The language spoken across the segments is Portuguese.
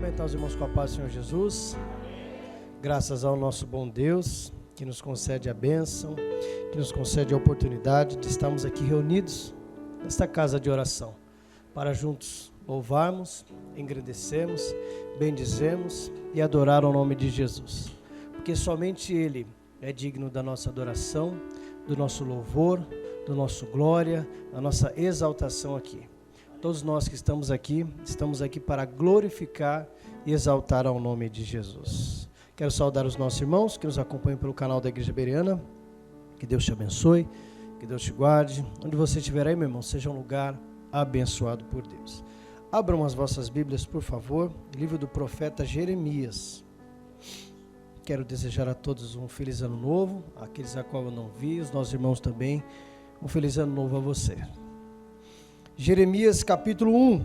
Cumprimentar os irmãos com a paz do Senhor Jesus. Graças ao nosso bom Deus, que nos concede a bênção, que nos concede a oportunidade de estarmos aqui reunidos nesta casa de oração, para juntos louvarmos, engrandecermos, bendizermos e adorar o nome de Jesus. Porque somente Ele é digno da nossa adoração, do nosso louvor, do nosso glória, da nossa exaltação aqui. Todos nós que estamos aqui para glorificar e exaltar ao nome de Jesus. Quero saudar os nossos irmãos que nos acompanham pelo canal da Igreja Bereana. Que Deus te abençoe, que Deus te guarde. Onde você estiver aí, meu irmão, seja um lugar abençoado por Deus. Abram as vossas Bíblias, por favor, livro do profeta Jeremias. Quero desejar a todos um feliz ano novo, aqueles a qual eu não vi, os nossos irmãos também, um feliz ano novo a você. Jeremias capítulo 1,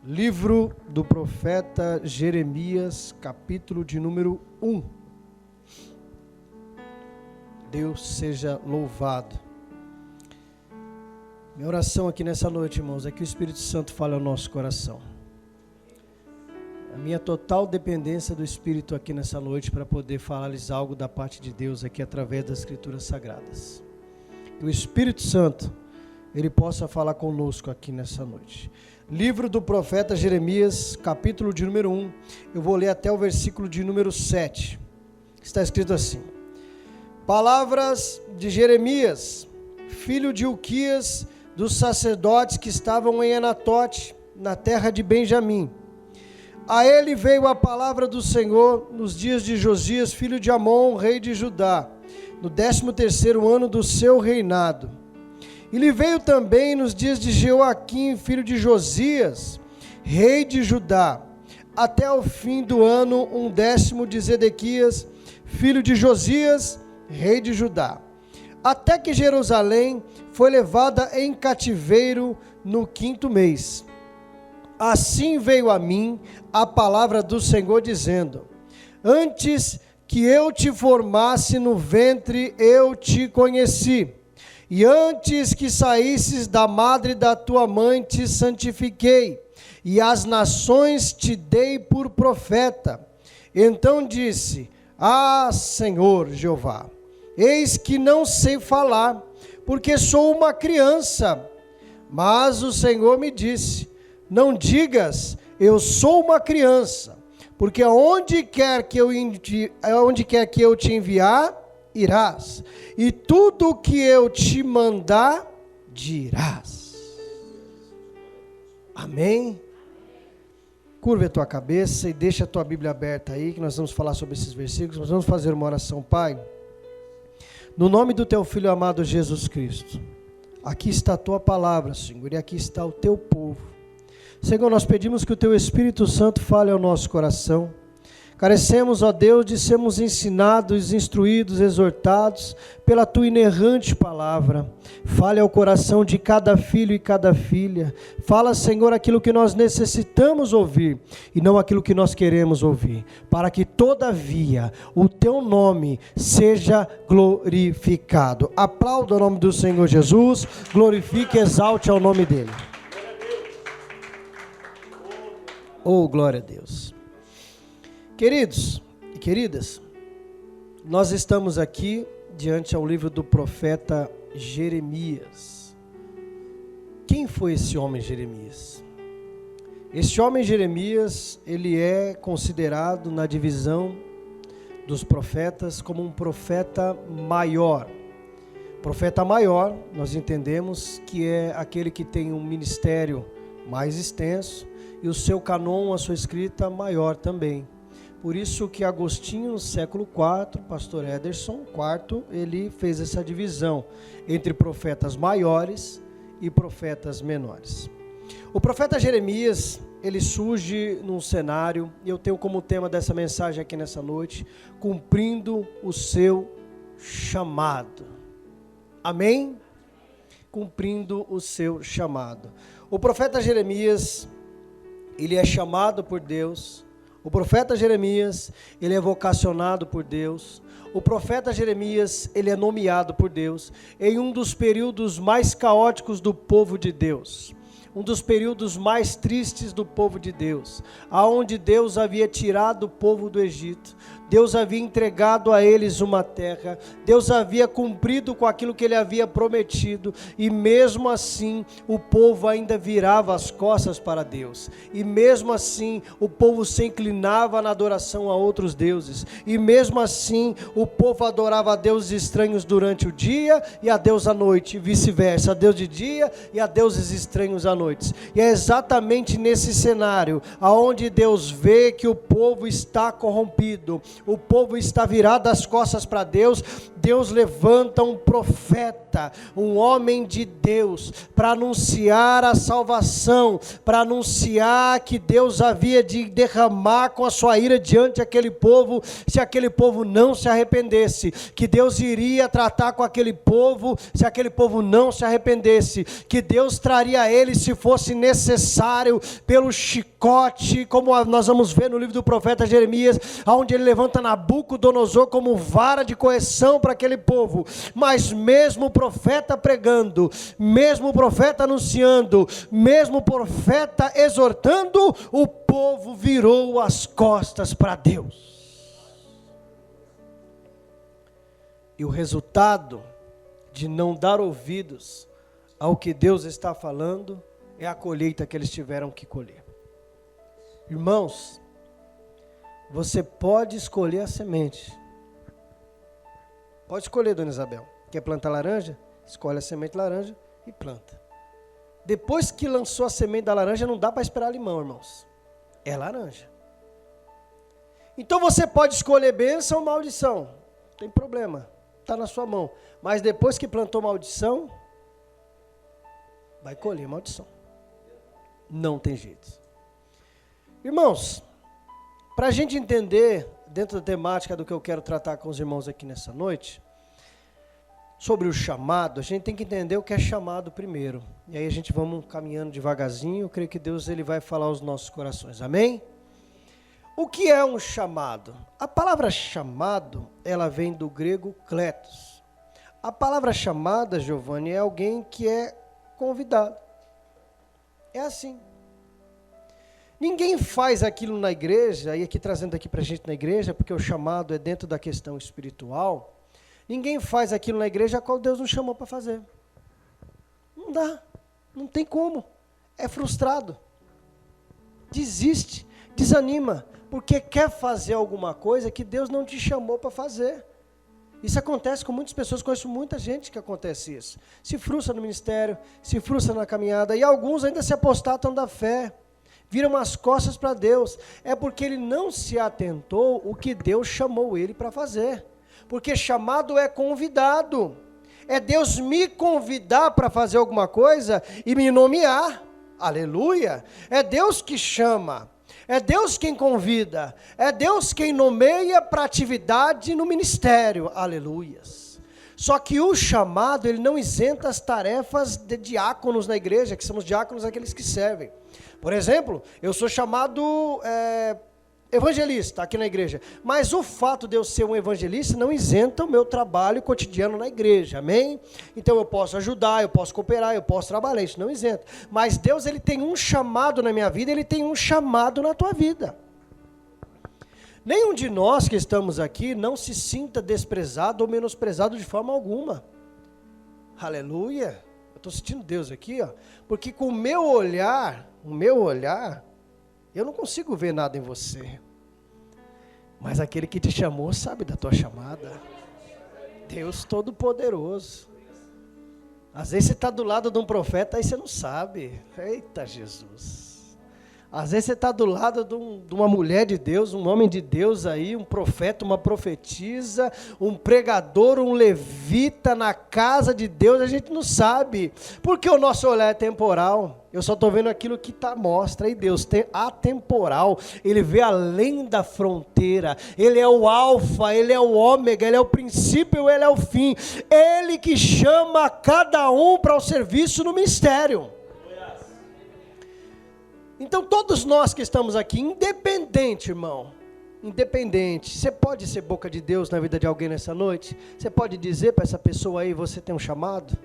livro do profeta Jeremias, capítulo de número 1. Deus seja louvado. Minha oração aqui nessa noite, irmãos, é que o Espírito Santo fale ao nosso coração. A minha total dependência do Espírito aqui nessa noite para poder falar-lhes algo da parte de Deus aqui através das Escrituras Sagradas. Que o Espírito Santo Ele possa falar conosco aqui nessa noite. Livro do profeta Jeremias, capítulo de número 1. Eu vou ler até o versículo de número 7. Está escrito assim: Palavras de Jeremias, filho de Ilquias, dos sacerdotes que estavam em Anatote, na terra de Benjamim. A ele veio a palavra do Senhor nos dias de Josias, filho de Amon, rei de Judá, no 13º ano do seu reinado. E lhe veio também nos dias de Joaquim, filho de Josias, rei de Judá, até o fim do ano 10º de Zedequias, filho de Josias, rei de Judá, até que Jerusalém foi levada em cativeiro no 5º mês. Assim veio a mim a palavra do Senhor, dizendo: Antes que eu te formasse no ventre, eu te conheci. E antes que saísses da madre da tua mãe, te santifiquei, e as nações te dei por profeta. Então disse: Ah, Senhor Jeová, eis que não sei falar, porque sou uma criança. Mas o Senhor me disse: Não digas, eu sou uma criança, porque aonde quer que eu te enviar, irás, e tudo o que eu te mandar, dirás. Amém? Curva a tua cabeça e deixa a tua Bíblia aberta aí, que nós vamos falar sobre esses versículos. Nós vamos fazer uma oração. Pai, no nome do teu Filho amado Jesus Cristo, aqui está a tua palavra, Senhor, e aqui está o teu povo. Senhor, nós pedimos que o teu Espírito Santo fale ao nosso coração. Carecemos, ó Deus, de sermos ensinados, instruídos, exortados pela tua inerrante palavra. Fale ao coração de cada filho e cada filha. Fala, Senhor, aquilo que nós necessitamos ouvir e não aquilo que nós queremos ouvir, para que, todavia, o teu nome seja glorificado. Aplauda o nome do Senhor Jesus, glorifique e exalte ao nome dele. Oh, glória a Deus. Queridos e queridas, nós estamos aqui diante ao livro do profeta Jeremias. Quem foi esse homem Jeremias? Esse homem Jeremias, ele é considerado na divisão dos profetas como um profeta maior. Profeta maior, nós entendemos que é aquele que tem um ministério mais extenso e o seu canon, a sua escrita maior também. Por isso que Agostinho, no século IV, pastor Ederson IV, ele fez essa divisão entre profetas maiores e profetas menores. O profeta Jeremias, ele surge num cenário, e eu tenho como tema dessa mensagem aqui nessa noite, cumprindo o seu chamado. Amém? Cumprindo o seu chamado. O profeta Jeremias, ele é chamado por Deus. O profeta Jeremias, ele é vocacionado por Deus. O profeta Jeremias, ele é nomeado por Deus em um dos períodos mais caóticos do povo de Deus. um dos períodos mais tristes do povo de Deus, aonde Deus havia tirado o povo do Egito, Deus havia entregado a eles uma terra, Deus havia cumprido com aquilo que ele havia prometido, e mesmo assim o povo ainda virava as costas para Deus, e mesmo assim o povo se inclinava na adoração a outros deuses, e mesmo assim o povo adorava a deuses estranhos durante o dia e a Deus à noite, e vice-versa, a Deus de dia e a deuses estranhos à noite. E é exatamente nesse cenário aonde Deus vê que o povo está corrompido, o povo está virado as costas para Deus, Deus levanta um profeta, um homem de Deus, para anunciar a salvação, para anunciar que Deus havia de derramar com a sua ira diante daquele povo, se aquele povo não se arrependesse, que Deus iria tratar com aquele povo, se aquele povo não se arrependesse, que Deus traria a ele, se fosse necessário, pelo chicote, como nós vamos ver no livro do profeta Jeremias, onde ele levanta Nabucodonosor como vara de correção para aquele povo. Mas mesmo o profeta pregando, mesmo o profeta anunciando, mesmo o profeta exortando, o povo virou as costas para Deus. E o resultado de não dar ouvidos ao que Deus está falando é a colheita que eles tiveram que colher. Irmãos, você pode escolher a semente. Pode escolher, dona Isabel. Quer plantar laranja? Escolhe a semente de laranja e planta. Depois que lançou a semente da laranja, não dá para esperar limão, irmãos. É laranja. Então você pode escolher bênção ou maldição. Não tem problema. Está na sua mão. Mas depois que plantou maldição, vai colher maldição. Não tem jeito. Irmãos, para a gente entender, dentro da temática do que eu quero tratar com os irmãos aqui nessa noite, sobre o chamado, a gente tem que entender o que é chamado primeiro. E aí a gente vamos caminhando devagarzinho, eu creio que Deus ele vai falar aos nossos corações, amém? O que é um chamado? A palavra chamado, ela vem do grego kletos. A palavra chamada, Giovanni, é alguém que é convidado. É assim. Ninguém faz aquilo na igreja, e aqui trazendo aqui para a gente na igreja, porque o chamado é dentro da questão espiritual, ninguém faz aquilo na igreja a qual Deus nos chamou para fazer. Não dá, não tem como, é frustrado, desiste, desanima, porque quer fazer alguma coisa que Deus não te chamou para fazer. Isso acontece com muitas pessoas, conheço muita gente que acontece isso. Se frustra no ministério, se frustra na caminhada, e alguns ainda se apostatam da fé. Viram as costas para Deus, é porque ele não se atentou o que Deus chamou ele para fazer, porque chamado é convidado, é Deus me convidar para fazer alguma coisa e me nomear, aleluia, é Deus que chama, é Deus quem convida, é Deus quem nomeia para atividade no ministério, aleluias. Só que o chamado, ele não isenta as tarefas de diáconos na igreja, que somos diáconos aqueles que servem. Por exemplo, eu sou chamado evangelista aqui na igreja, mas o fato de eu ser um evangelista não isenta o meu trabalho cotidiano na igreja, amém? Então eu posso ajudar, eu posso cooperar, eu posso trabalhar, isso não isenta. Mas Deus, ele tem um chamado na minha vida, ele tem um chamado na tua vida. Nenhum de nós que estamos aqui não se sinta desprezado ou menosprezado de forma alguma. Aleluia. Eu estou sentindo Deus aqui, ó, porque com o meu olhar, eu não consigo ver nada em você. Mas aquele que te chamou sabe da tua chamada. Deus Todo-Poderoso. Às vezes você está do lado de um profeta, aí você não sabe. Eita Jesus. Às vezes você está do lado de uma mulher de Deus, um homem de Deus aí, um profeta, uma profetisa, um pregador, um levita na casa de Deus, a gente não sabe, porque o nosso olhar é temporal. Eu só estou vendo aquilo que mostra, e Deus tem atemporal, Ele vê além da fronteira, Ele é o alfa, Ele é o ômega, Ele é o princípio, Ele é o fim, Ele que chama cada um para o serviço no ministério. Então todos nós que estamos aqui, independente, irmão, independente, você pode ser boca de Deus na vida de alguém nessa noite? Você pode dizer para essa pessoa aí, você tem um chamado?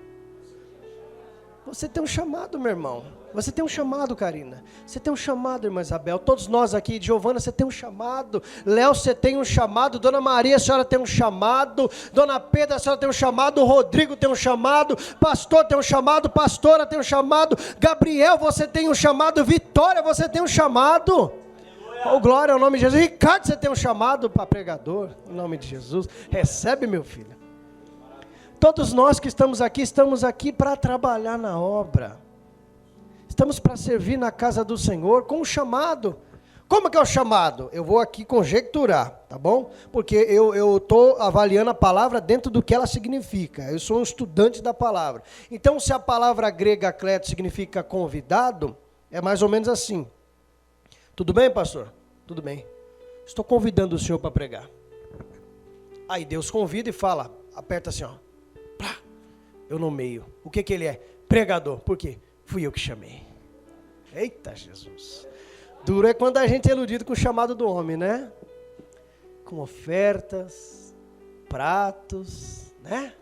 Você tem um chamado, meu irmão. Você tem um chamado, Karina. Você tem um chamado, irmã Isabel. Todos nós aqui, Giovana, você tem um chamado. Léo, você tem um chamado. Dona Maria, a senhora tem um chamado. Dona Pedra, a senhora tem um chamado. Rodrigo tem um chamado. Pastor tem um chamado. Pastora tem um chamado. Gabriel, você tem um chamado. Vitória, você tem um chamado. Oh, glória ao nome de Jesus. Ricardo, você tem um chamado para pregador. Em nome de Jesus. Recebe, meu filho. Todos nós que estamos aqui para trabalhar na obra. Estamos para servir na casa do Senhor com um chamado. Como que é o chamado? Eu vou aqui conjecturar, tá bom? Porque eu estou avaliando a palavra dentro do que ela significa. Eu sou um estudante da palavra. Então, se a palavra grega kleto significa convidado, é mais ou menos assim. Tudo bem, pastor? Tudo bem. Estou convidando o senhor para pregar. Aí Deus convida e fala, aperta assim, ó. Eu nomeio. O que ele é? Pregador. Por quê? Fui eu que chamei. Eita Jesus. Duro é quando a gente é iludido com o chamado do homem, né? Com ofertas, pratos, né?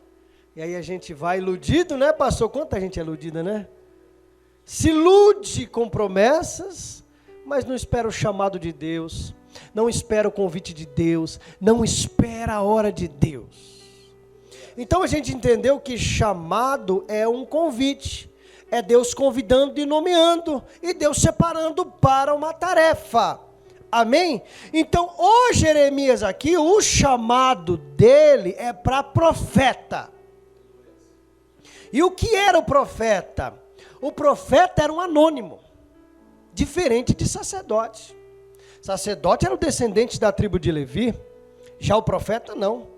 E aí a gente vai iludido, né, pastor? Quanta gente é iludida, né? Se ilude com promessas, mas não espera o chamado de Deus, não espera o convite de Deus, não espera a hora de Deus. Então a gente entendeu que chamado é um convite. É Deus convidando e nomeando, e Deus separando para uma tarefa. Amém? Então, o Jeremias aqui, o chamado dele é para profeta. E o que era o profeta? O profeta era um anônimo, diferente de sacerdote. Sacerdote era o descendente da tribo de Levi, já o profeta não.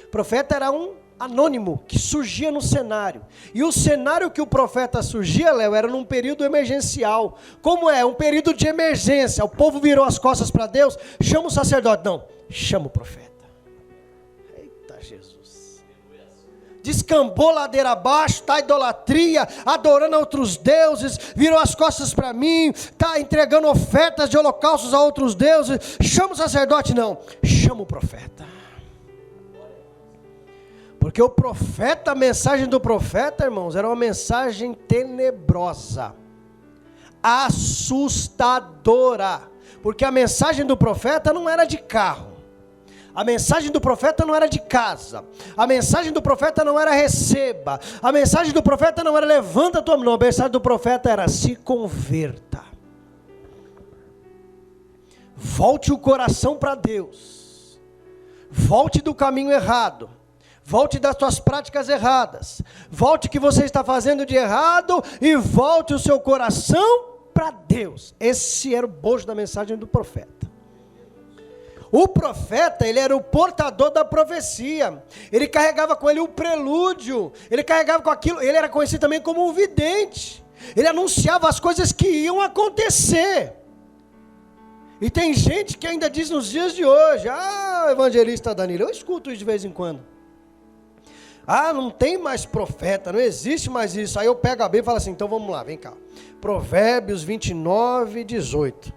O profeta era um anônimo, que surgia no cenário. E o cenário que o profeta surgia, Léo, era num período emergencial. Como é? Um período de emergência. O povo virou as costas para Deus, chama o sacerdote. Não, chama o profeta. Eita Jesus. Descambou ladeira abaixo, está idolatria, adorando a outros deuses, virou as costas para mim, está entregando ofertas de holocaustos a outros deuses. Chama o sacerdote? Não, chama o profeta. Porque o profeta, a mensagem do profeta, irmãos, era uma mensagem tenebrosa, assustadora. Porque a mensagem do profeta não era de carro, a mensagem do profeta não era de casa, a mensagem do profeta não era receba, a mensagem do profeta não era levanta a tua mão, a mensagem do profeta era se converta. Volte o coração para Deus, volte do caminho errado. Volte das suas práticas erradas. Volte o que você está fazendo de errado e volte o seu coração para Deus. Esse era o bojo da mensagem do profeta. O profeta, ele era o portador da profecia. Ele carregava com ele o prelúdio. Ele carregava com aquilo. Ele era conhecido também como um vidente. Ele anunciava as coisas que iam acontecer. E tem gente que ainda diz nos dias de hoje, evangelista Danilo, eu escuto isso de vez em quando. Não tem mais profeta, não existe mais isso. Aí eu pego a Bíblia e falo assim, então vamos lá, vem cá. Provérbios 29, 18.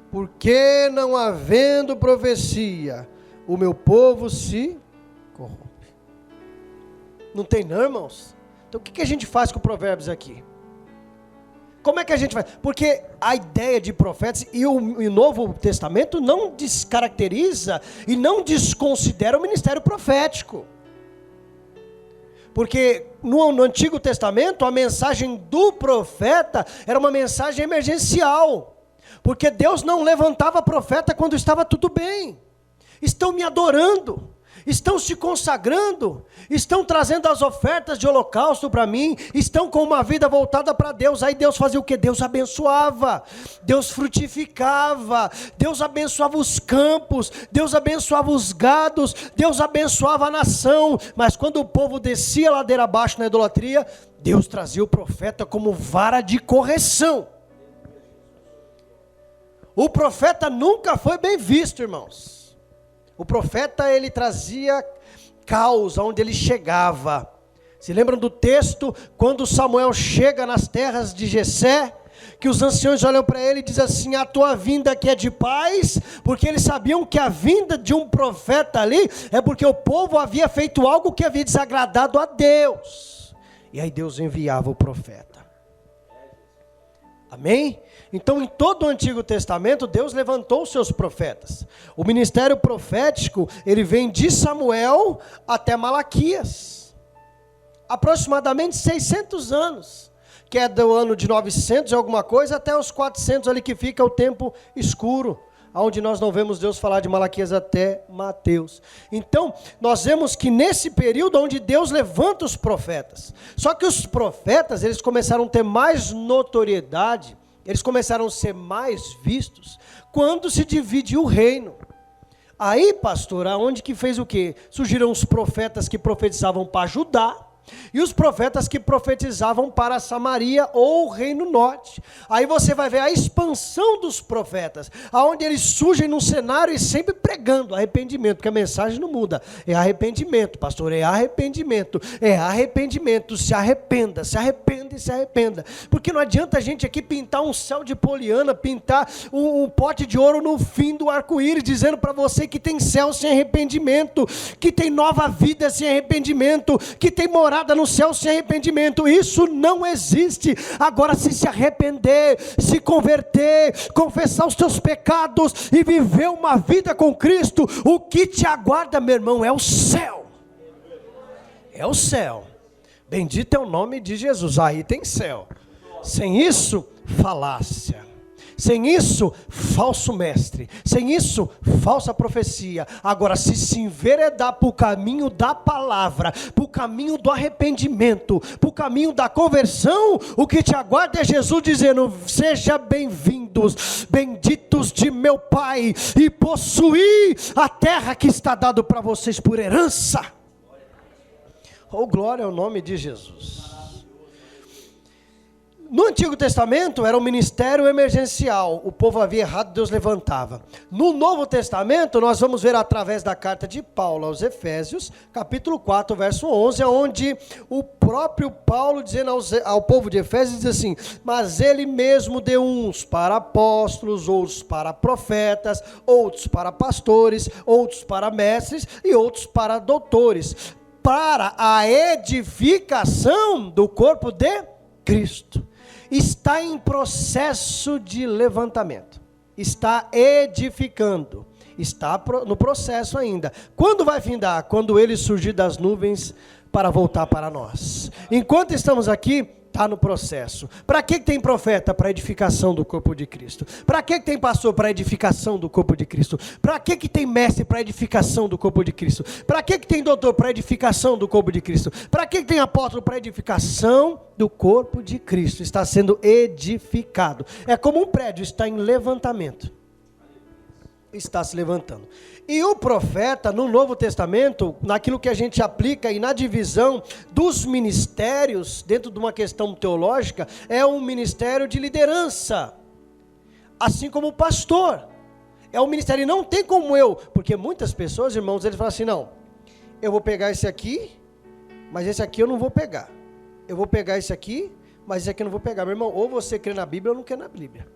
Porque não havendo profecia, o meu povo se corrompe. Não tem não, irmãos? Então o que a gente faz com Provérbios aqui? Como é que a gente faz? Porque a ideia de profetas e o Novo Testamento não descaracteriza e não desconsidera o ministério profético. Porque no Antigo Testamento, a mensagem do profeta era uma mensagem emergencial. Porque Deus não levantava profeta quando estava tudo bem. Estão me adorando, estão se consagrando, estão trazendo as ofertas de holocausto para mim, estão com uma vida voltada para Deus. Aí Deus fazia o quê? Deus abençoava, Deus frutificava, Deus abençoava os campos, Deus abençoava os gados, Deus abençoava a nação. Mas quando o povo descia a ladeira abaixo na idolatria, Deus trazia o profeta como vara de correção. O profeta nunca foi bem visto, irmãos. O profeta, ele trazia caos aonde ele chegava. Se lembram do texto, quando Samuel chega nas terras de Jessé, que os anciões olham para ele e dizem assim, a tua vinda aqui é de paz, porque eles sabiam que a vinda de um profeta ali, é porque o povo havia feito algo que havia desagradado a Deus. E aí Deus enviava o profeta. Amém? Então, em todo o Antigo Testamento, Deus levantou os seus profetas. O ministério profético, ele vem de Samuel até Malaquias. Aproximadamente 600 anos. Que é do ano de 900 e alguma coisa até os 400 ali que fica o tempo escuro. Onde nós não vemos Deus falar de Malaquias até Mateus. Então, nós vemos que nesse período onde Deus levanta os profetas. Só que os profetas, eles começaram a ter mais notoriedade, eles começaram a ser mais vistos, quando se divide o reino. Aí, pastor, aonde que fez o quê? Surgiram os profetas que profetizavam para Judá, e os profetas que profetizavam para Samaria ou o Reino Norte. Aí você vai ver a expansão dos profetas, aonde eles surgem num cenário e sempre pregando arrependimento, porque a mensagem não muda. É arrependimento, pastor, é arrependimento, se arrependa, se arrependa e se arrependa. Porque não adianta a gente aqui pintar um céu de poliana, pintar um pote de ouro no fim do arco-íris, dizendo para você que tem céu sem arrependimento, que tem nova vida sem arrependimento, que tem morada no céu sem arrependimento. Isso não existe. Agora, se arrepender, se converter, confessar os teus pecados e viver uma vida com Cristo, o que te aguarda, meu irmão, é o céu. É o céu. Bendito é o nome de Jesus. Aí tem céu. Sem isso, falácia. Sem isso, falso mestre. Sem isso, falsa profecia. Agora, se enveredar para o caminho da palavra, para o caminho do arrependimento, para o caminho da conversão, o que te aguarda é Jesus dizendo: seja bem-vindos, benditos de meu Pai, e possuir a terra que está dado para vocês por herança. Oh, glória ao nome de Jesus. No Antigo Testamento era um ministério emergencial, o povo havia errado, Deus levantava. No Novo Testamento nós vamos ver através da carta de Paulo aos Efésios, capítulo 4, verso 11, onde o próprio Paulo dizendo ao povo de Efésios, diz assim: mas ele mesmo deu uns para apóstolos, outros para profetas, outros para pastores, outros para mestres e outros para doutores, para a edificação do corpo de Cristo. Está em processo de levantamento, está edificando, está no processo ainda. Quando vai findar? Quando ele surgir das nuvens para voltar para nós. Enquanto estamos aqui, está no processo. Para que tem profeta? Para edificação do corpo de Cristo. Para que tem pastor? Para edificação do corpo de Cristo. Para que tem mestre? Para edificação do corpo de Cristo. Para que tem doutor? Para edificação do corpo de Cristo. Para que tem apóstolo? Para edificação do corpo de Cristo. Está sendo edificado. É como um prédio, está em levantamento. Está se levantando. E o profeta, no Novo Testamento, naquilo que a gente aplica e na divisão dos ministérios, dentro de uma questão teológica, é um ministério de liderança, assim como o pastor. É um ministério, e não tem como porque muitas pessoas, irmãos, eles falam assim: não, eu vou pegar esse aqui, mas esse aqui eu não vou pegar. Eu vou pegar esse aqui, mas esse aqui eu não vou pegar. Meu irmão, ou você crê na Bíblia ou não crê na Bíblia.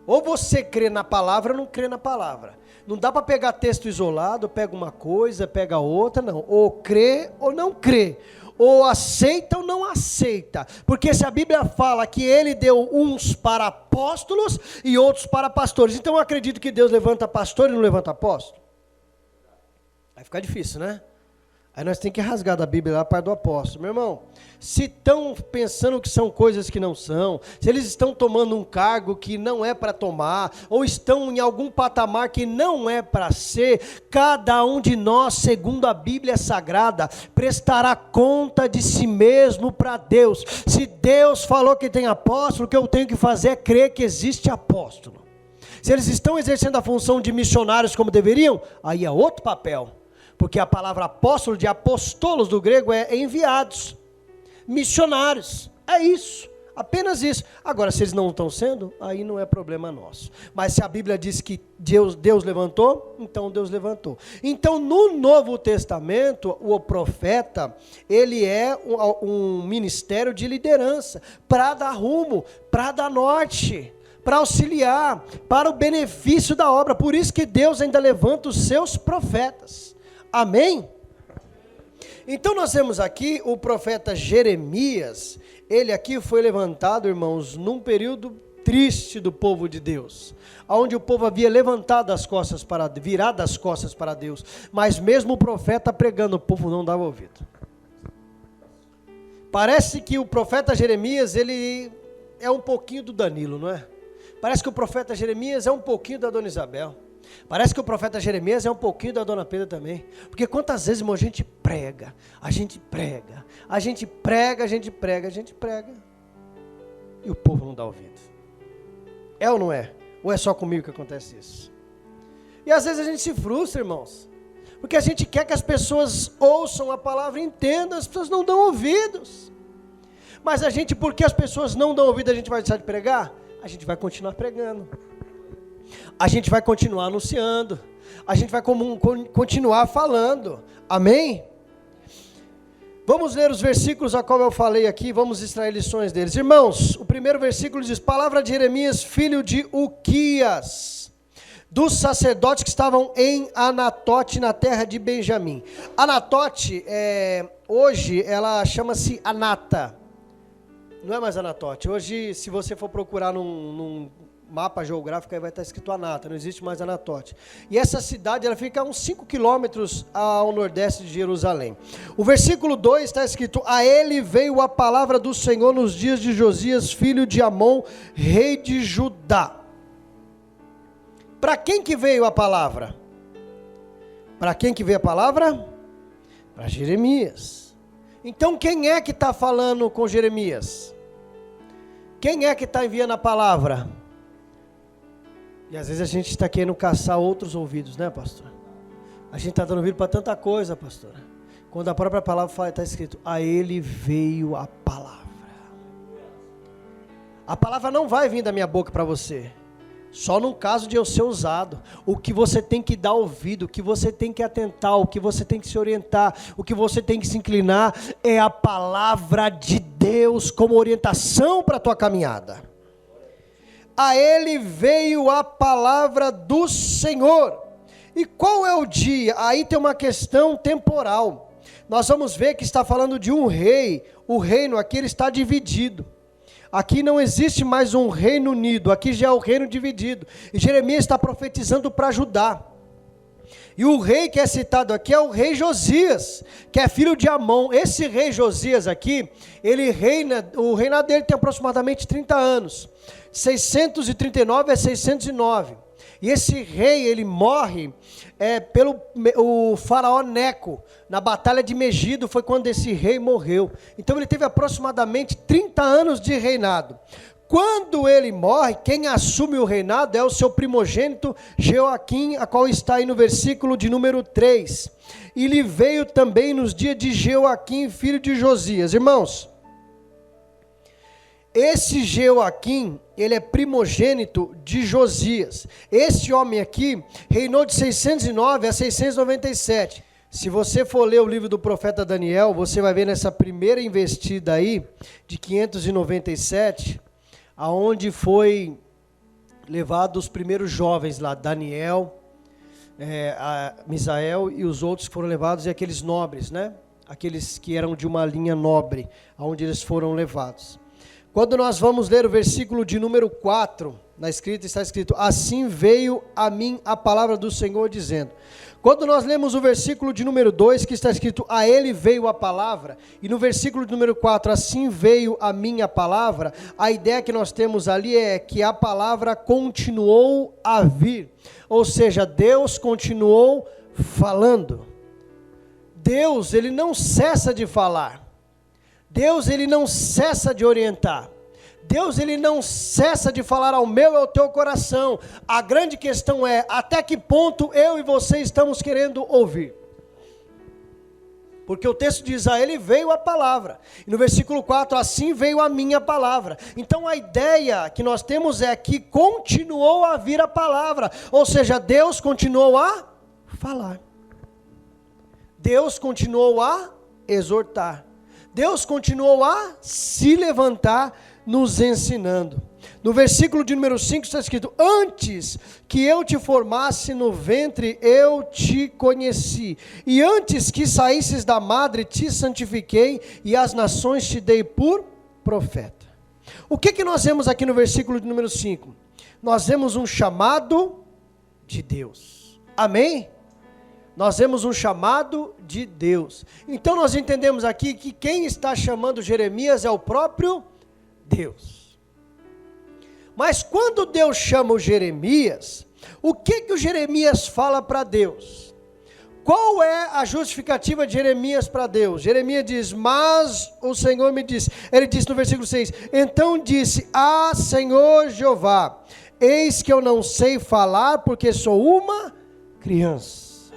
Ou você crê na palavra ou não crê na palavra. Não dá para pegar texto isolado, pega uma coisa, pega outra, não. Ou crê ou não crê. Ou aceita ou não aceita. Porque se a Bíblia fala que ele deu uns para apóstolos e outros para pastores, então eu acredito que Deus levanta pastor e não levanta apóstolo. Vai ficar difícil, né? Aí nós temos que rasgar da Bíblia lá a parte do apóstolo. Meu irmão, se estão pensando que são coisas que não são, se eles estão tomando um cargo que não é para tomar, ou estão em algum patamar que não é para ser, cada um de nós, segundo a Bíblia Sagrada, prestará conta de si mesmo para Deus. Se Deus falou que tem apóstolo, o que eu tenho que fazer é crer que existe apóstolo. Se eles estão exercendo a função de missionários como deveriam, aí é outro papel. Porque a palavra apóstolo, de apostolos do grego, é enviados, missionários, é isso, apenas isso. Agora, se eles não estão sendo, aí não é problema nosso. Mas se a Bíblia diz que Deus levantou, então Deus levantou. Então, no Novo Testamento, o profeta, ele é um ministério de liderança, para dar rumo, para dar norte, para auxiliar, para o benefício da obra. Por isso que Deus ainda levanta os seus profetas. Amém? Então nós temos aqui o profeta Jeremias. Ele aqui foi levantado, irmãos, num período triste do povo de Deus, onde o povo havia levantado as costas virado as costas para Deus, mas mesmo o profeta pregando, o povo não dava ouvido. Parece que o profeta Jeremias, ele é um pouquinho do Danilo, não é? Parece que o profeta Jeremias é um pouquinho da dona Isabel. Parece que o profeta Jeremias é um pouquinho da dona Pedra também. Porque quantas vezes, irmão, a gente prega, e o povo não dá ouvido. É ou não é? Ou é só comigo que acontece isso? E às vezes a gente se frustra, irmãos, porque a gente quer que as pessoas ouçam a palavra e entendam, as pessoas não dão ouvidos. Mas a gente, porque as pessoas não dão ouvido, a gente vai deixar de pregar? A gente vai continuar pregando. A gente vai continuar anunciando. A gente vai continuar falando. Amém? Vamos ler os versículos a qual eu falei aqui, vamos extrair lições deles. Irmãos, o primeiro versículo diz: palavra de Jeremias, filho de Uquias, dos sacerdotes que estavam em Anatote, na terra de Benjamim. Anatote, hoje, ela chama-se Anata. Não é mais Anatote. Hoje, se você for procurar num mapa geográfico, aí vai estar escrito Anata, não existe mais Anatote. E essa cidade, ela fica a uns 5 quilômetros ao nordeste de Jerusalém. O versículo 2 está escrito: a ele veio a palavra do Senhor nos dias de Josias, filho de Amon, rei de Judá. Para quem que veio a palavra? Para quem que veio a palavra? Para Jeremias. Então quem é que está falando com Jeremias? Quem é que está enviando a palavra? E às vezes a gente está querendo caçar outros ouvidos, né, pastor? A gente está dando ouvido para tanta coisa, pastor. Quando a própria palavra está escrito: a ele veio a palavra. A palavra não vai vir da minha boca para você, só num caso de eu ser usado. O que você tem que dar ouvido, o que você tem que atentar, o que você tem que se orientar, o que você tem que se inclinar, é a palavra de Deus como orientação para a tua caminhada. A ele veio a palavra do Senhor. E qual é o dia? Aí tem uma questão temporal. Nós vamos ver que está falando de um rei. O reino aqui ele está dividido. Aqui não existe mais um reino unido, aqui já é o reino dividido. E Jeremias está profetizando para Judá. E o rei que é citado aqui é o rei Josias, que é filho de Amon. Esse rei Josias aqui, ele reina, o reinado dele tem aproximadamente 30 anos. 639 a 609. E esse rei, ele morre pelo o faraó Neco. Na batalha de Megido foi quando esse rei morreu. Então ele teve aproximadamente 30 anos de reinado. Quando ele morre, quem assume o reinado é o seu primogênito Jeoaquim, a qual está aí no versículo de número 3. E ele veio também nos dias de Jeoaquim, filho de Josias. Irmãos, esse Jeoaquim, ele é primogênito de Josias. Esse homem aqui reinou de 609 a 697. Se você for ler o livro do profeta Daniel, você vai ver nessa primeira investida aí, de 597, aonde foi levado os primeiros jovens lá, Daniel, Misael e os outros que foram levados, e aqueles nobres, né? Aqueles que eram de uma linha nobre, aonde eles foram levados. Quando nós vamos ler o versículo de número 4, na escrita está escrito: assim veio a mim a palavra do Senhor dizendo. Quando nós lemos o versículo de número 2, que está escrito: a ele veio a palavra, e no versículo de número 4, assim veio a mim a palavra, a ideia que nós temos ali é que a palavra continuou a vir, ou seja, Deus continuou falando. Deus, ele não cessa de falar. Deus, ele não cessa de orientar. Deus, ele não cessa de falar ao meu e ao teu coração. A grande questão é, até que ponto eu e você estamos querendo ouvir? Porque o texto diz: a ele veio a palavra. E no versículo 4, assim veio a minha palavra. Então a ideia que nós temos é que continuou a vir a palavra. Ou seja, Deus continuou a falar. Deus continuou a exortar. Deus continuou a se levantar nos ensinando. No versículo de número 5 está escrito: antes que eu te formasse no ventre, eu te conheci. E antes que saísses da madre, te santifiquei, e as nações te dei por profeta. O que nós vemos aqui no versículo de número 5? Nós vemos um chamado de Deus. Amém? Nós vemos um chamado de Deus. Então nós entendemos aqui que quem está chamando Jeremias é o próprio Deus. Mas quando Deus chama o Jeremias, o que o Jeremias fala para Deus? Qual é a justificativa de Jeremias para Deus? Jeremias diz: mas o Senhor me disse. Ele diz no versículo 6: então disse: ah, Senhor Jeová, eis que eu não sei falar, porque sou uma criança.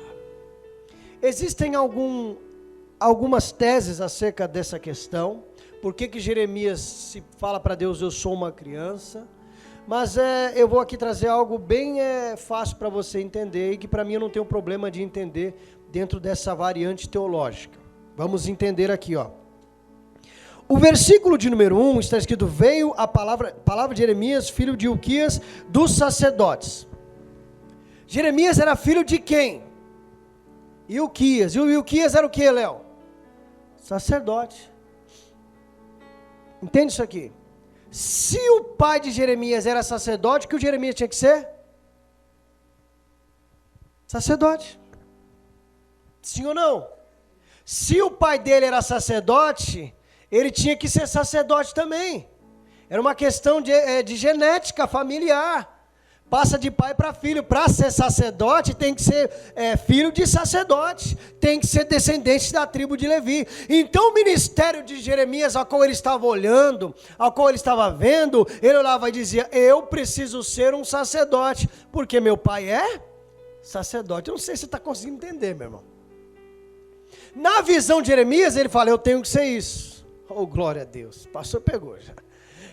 Existem algumas teses acerca dessa questão. Por que Jeremias se fala para Deus: eu sou uma criança? Mas eu vou aqui trazer algo bem fácil para você entender, e que para mim eu não tenho problema de entender dentro dessa variante teológica. Vamos entender aqui, ó. O versículo de número 1 está escrito: veio a palavra de Jeremias, filho de Ilquias, dos sacerdotes. Jeremias era filho de quem? Ilquias. E o Ilquias era o que, Léo? Sacerdote. Entende isso aqui? Se o pai de Jeremias era sacerdote, o que o Jeremias tinha que ser? Sacerdote. Sim ou não? Se o pai dele era sacerdote, ele tinha que ser sacerdote também. Era uma questão de genética familiar. Passa de pai para filho. Para ser sacerdote, tem que ser filho de sacerdote. Tem que ser descendente da tribo de Levi. Então o ministério de Jeremias, ao qual ele estava olhando, ao qual ele estava vendo, ele olhava e dizia: eu preciso ser um sacerdote, porque meu pai é sacerdote. Eu não sei se você está conseguindo entender, meu irmão. Na visão de Jeremias, ele fala: eu tenho que ser isso. Oh, glória a Deus. O pastor pegou já.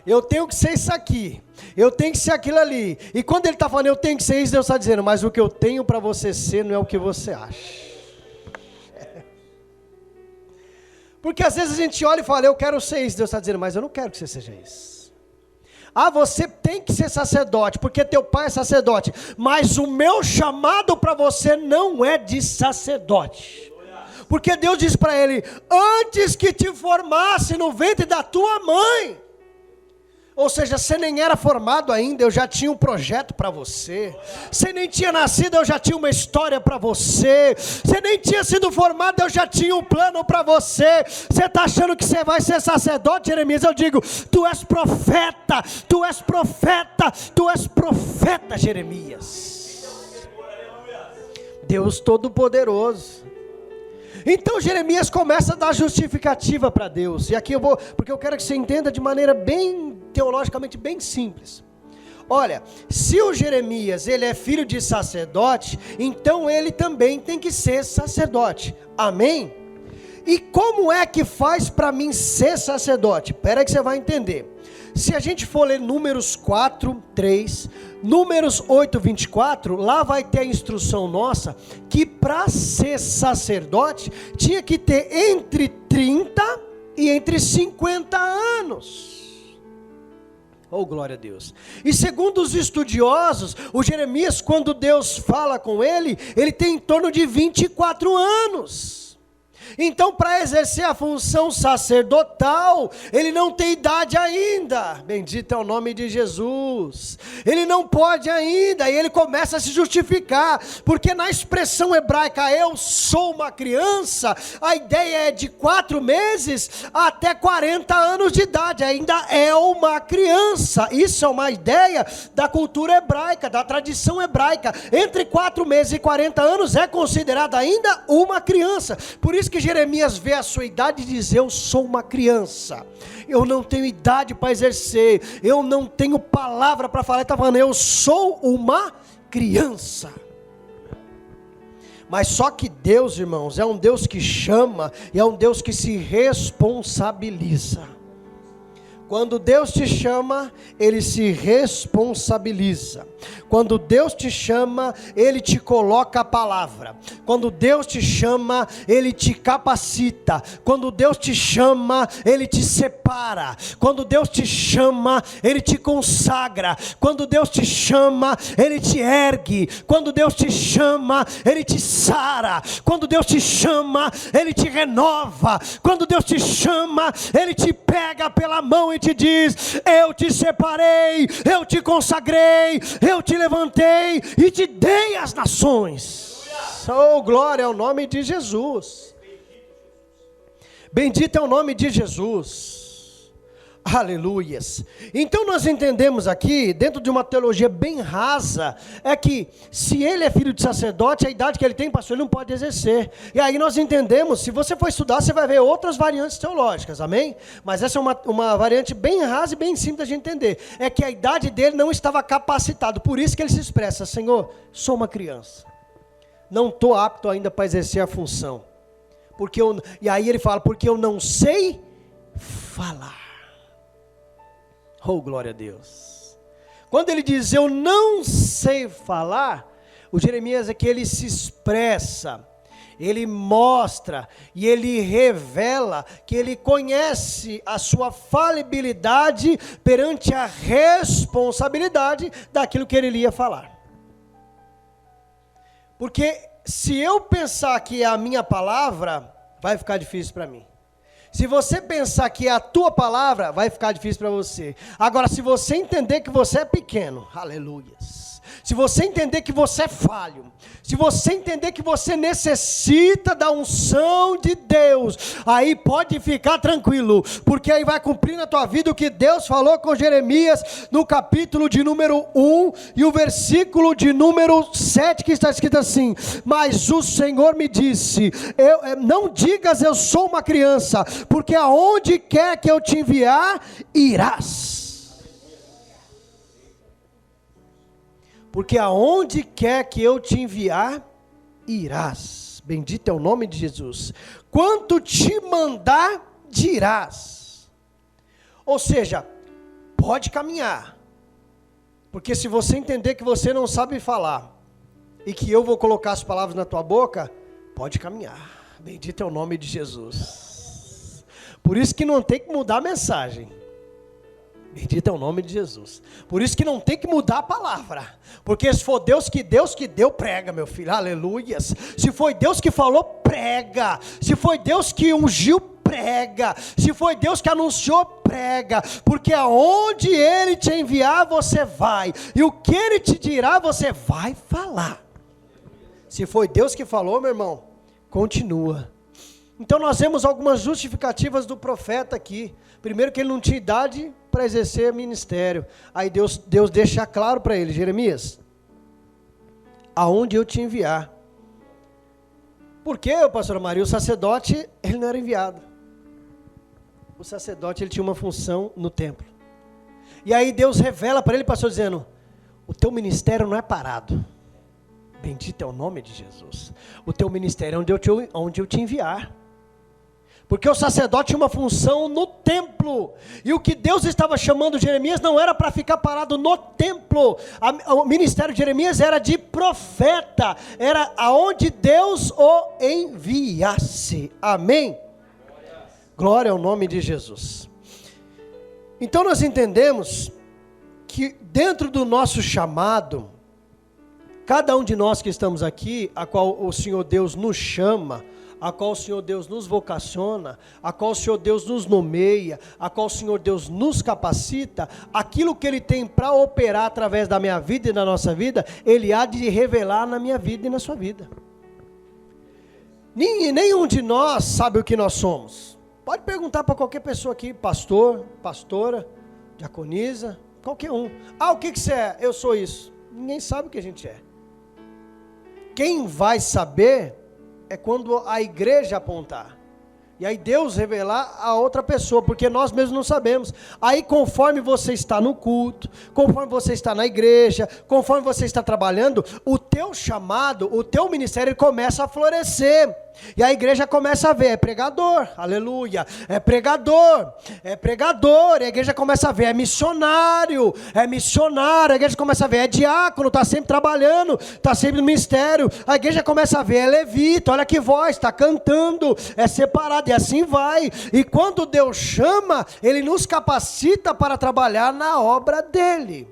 Eu tenho que ser isso aqui, eu tenho que ser aquilo ali. E quando ele está falando eu tenho que ser isso, Deus está dizendo: mas o que eu tenho para você ser não é o que você acha. Porque às vezes a gente olha e fala: eu quero ser isso. Deus está dizendo: mas eu não quero que você seja isso. Ah, você tem que ser sacerdote, porque teu pai é sacerdote. Mas o meu chamado para você não é de sacerdote. Porque Deus disse para ele: antes que te formasse no ventre da tua mãe. Ou seja, você nem era formado ainda, eu já tinha um projeto para você. Você nem tinha nascido, eu já tinha uma história para você. Você nem tinha sido formado, eu já tinha um plano para você. Você está achando que você vai ser sacerdote, Jeremias? Eu digo: tu és profeta, tu és profeta, tu és profeta, Jeremias. Deus Todo-Poderoso. Então Jeremias começa a dar justificativa para Deus. E aqui eu vou, porque eu quero que você entenda de maneira bem teologicamente bem simples. Olha, se o Jeremias ele é filho de sacerdote, então ele também tem que ser sacerdote. Amém? E como é que faz para mim ser sacerdote? Espera aí que você vai entender. Se a gente for ler Números 4, 3, Números 8, 24, lá vai ter a instrução nossa, que para ser sacerdote, tinha que ter entre 30 e entre 50 anos. Oh, glória a Deus. E segundo os estudiosos, o Jeremias, quando Deus fala com ele tem em torno de 24 anos. Então, para exercer a função sacerdotal, ele não tem idade ainda. Bendito é o nome de Jesus. Ele não pode ainda, e ele começa a se justificar, porque na expressão hebraica, eu sou uma criança, a ideia é de 4 meses até 40 anos de idade, ainda é uma criança. Isso é uma ideia da cultura hebraica, da tradição hebraica. Entre 4 meses e 40 anos é considerada ainda uma criança. Por isso que Jeremias vê a sua idade e diz: eu sou uma criança, eu não tenho idade para exercer, eu não tenho palavra para falar. Ele está falando: eu sou uma criança. Mas só que Deus, irmãos, é um Deus que chama, e é um Deus que se responsabiliza. Quando Deus te chama, Ele se responsabiliza. Quando Deus te chama, Ele te coloca a palavra. Quando Deus te chama, Ele te capacita. Quando Deus te chama, Ele te separa. Quando Deus te chama, Ele te consagra. Quando Deus te chama, Ele te ergue. Quando Deus te chama, Ele te sara. Quando Deus te chama, Ele te renova. Quando Deus te chama, Ele te pega pela mão e te diz: eu te separei, eu te consagrei, eu te levantei e te dei as nações. Oh, glória ao nome de Jesus. Bendito é o nome de Jesus. Aleluias. Então nós entendemos aqui, dentro de uma teologia bem rasa, é que se ele é filho de sacerdote, a idade que ele tem, pastor, ele não pode exercer. E aí nós entendemos, se você for estudar, você vai ver outras variantes teológicas, amém? Mas essa é uma variante bem rasa e bem simples de entender. É que a idade dele não estava capacitado, por isso que ele se expressa: Senhor, sou uma criança, não estou apto ainda para exercer a função. E aí ele fala: porque eu não sei falar. Oh, glória a Deus. Quando ele diz eu não sei falar, o Jeremias é que ele se expressa, ele mostra e ele revela que ele conhece a sua falibilidade perante a responsabilidade daquilo que ele iria falar. Porque se eu pensar que é a minha palavra, vai ficar difícil para mim. Se você pensar que é a tua palavra, vai ficar difícil para você. Agora, se você entender que você é pequeno, aleluias. Se você entender que você é falho, se você entender que você necessita da unção de Deus, aí pode ficar tranquilo, porque aí vai cumprir na tua vida o que Deus falou com Jeremias no capítulo de número 1 e o versículo de número 7, que está escrito assim: mas o Senhor me disse, não digas eu sou uma criança, porque aonde quer que eu te enviar, irás. Porque aonde quer que eu te enviar, irás. Bendito é o nome de Jesus. Quanto te mandar, dirás. Ou seja, pode caminhar. Porque se você entender que você não sabe falar, e que eu vou colocar as palavras na tua boca, pode caminhar. Bendito é o nome de Jesus. Por isso que não tem que mudar a mensagem. Bendito é o nome de Jesus. Por isso que não tem que mudar a palavra. Porque se for Deus que deu, prega, meu filho. Aleluias. Se foi Deus que falou, prega. Se foi Deus que ungiu, prega. Se foi Deus que anunciou, prega. Porque aonde Ele te enviar, você vai. E o que Ele te dirá, você vai falar. Se foi Deus que falou, meu irmão, continua. Então nós vemos algumas justificativas do profeta aqui. Primeiro, que ele não tinha idade para exercer ministério. Aí Deus deixa claro para ele: Jeremias, aonde eu te enviar. Por quê, pastora Maria? O sacerdote, ele não era enviado. O sacerdote, ele tinha uma função no templo. E aí Deus revela para ele, pastor, dizendo: o teu ministério não é parado. Bendito é o nome de Jesus. O teu ministério é onde eu te enviar. Porque o sacerdote tinha uma função no templo. E o que Deus estava chamando Jeremias não era para ficar parado no templo. O ministério de Jeremias era de profeta. Era aonde Deus o enviasse. Amém? Glória ao nome de Jesus. Então nós entendemos que dentro do nosso chamado, cada um de nós que estamos aqui, a qual o Senhor Deus nos chama, a qual o Senhor Deus nos vocaciona, a qual o Senhor Deus nos nomeia, a qual o Senhor Deus nos capacita, aquilo que Ele tem para operar através da minha vida e da nossa vida, Ele há de revelar na minha vida e na sua vida. Nenhum de nós sabe o que nós somos. Pode perguntar para qualquer pessoa aqui, pastor, pastora, diaconisa, qualquer um. O que você é? Eu sou isso. Ninguém sabe o que a gente é. Quem vai saber é quando a igreja apontar. E aí Deus revelar a outra pessoa, porque nós mesmos não sabemos. Aí conforme você está no culto, conforme você está na igreja, conforme você está trabalhando, o teu chamado, o teu ministério começa a florescer. E a igreja começa a ver, é pregador, aleluia, é pregador, e a igreja começa a ver, é missionário, a igreja começa a ver, é diácono, está sempre trabalhando, está sempre no ministério, a igreja começa a ver, é levita, olha que voz, está cantando, é separado, e assim vai, e quando Deus chama, Ele nos capacita para trabalhar na obra dEle.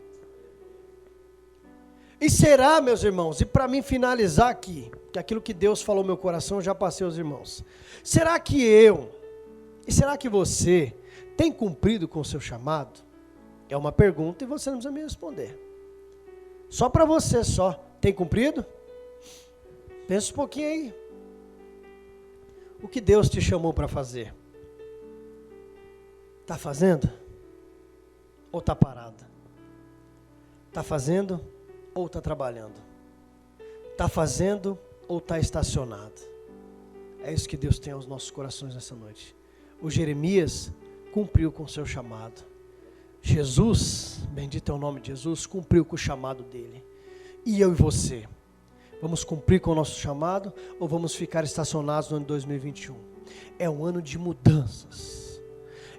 E será, meus irmãos, e para mim finalizar aqui, que aquilo que Deus falou no meu coração, eu já passei aos irmãos. Será que eu, e será que você, tem cumprido com o seu chamado? É uma pergunta e você não precisa me responder. Só para você só, tem cumprido? Pensa um pouquinho aí. O que Deus te chamou para fazer? Está fazendo? Ou está parado? Está fazendo? Ou está trabalhando? Está fazendo ou está estacionado? É isso que Deus tem aos nossos corações nessa noite. O Jeremias cumpriu com o seu chamado. Jesus, bendito é o nome de Jesus, cumpriu com o chamado dele. E eu e você, vamos cumprir com o nosso chamado ou vamos ficar estacionados no ano 2021? É um ano de mudanças.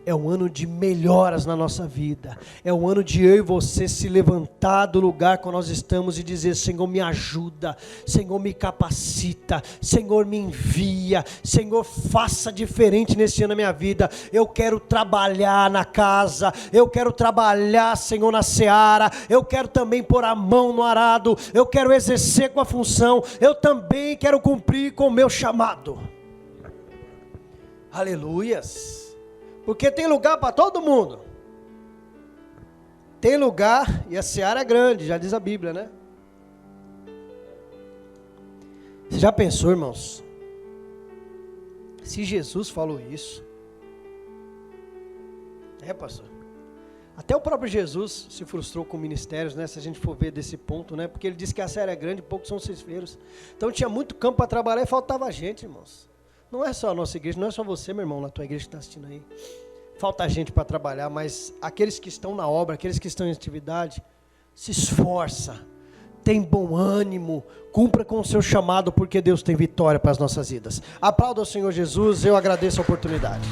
É um ano de melhoras na nossa vida. É um ano de eu e você se levantar do lugar que nós estamos e dizer: Senhor, me ajuda, Senhor, me capacita, Senhor, me envia, Senhor, faça diferente nesse ano na minha vida. Eu quero trabalhar na casa, eu quero trabalhar, Senhor, na seara, eu quero também pôr a mão no arado, eu quero exercer com a função, eu também quero cumprir com o meu chamado. Aleluias. Porque tem lugar para todo mundo. Tem lugar, e a seara é grande, já diz a Bíblia, né? Você já pensou, irmãos? Se Jesus falou isso. Pastor. Até o próprio Jesus se frustrou com ministérios, né? Se a gente for ver desse ponto, né? Porque ele disse que a seara é grande, poucos são ceifeiros. Então tinha muito campo para trabalhar e faltava gente, irmãos. Não é só a nossa igreja, não é só você, meu irmão, na tua igreja que está assistindo aí. Falta gente para trabalhar, mas aqueles que estão na obra, aqueles que estão em atividade, se esforça, tem bom ânimo, cumpra com o seu chamado, porque Deus tem vitória para as nossas vidas. Aplauda o Senhor Jesus, eu agradeço a oportunidade.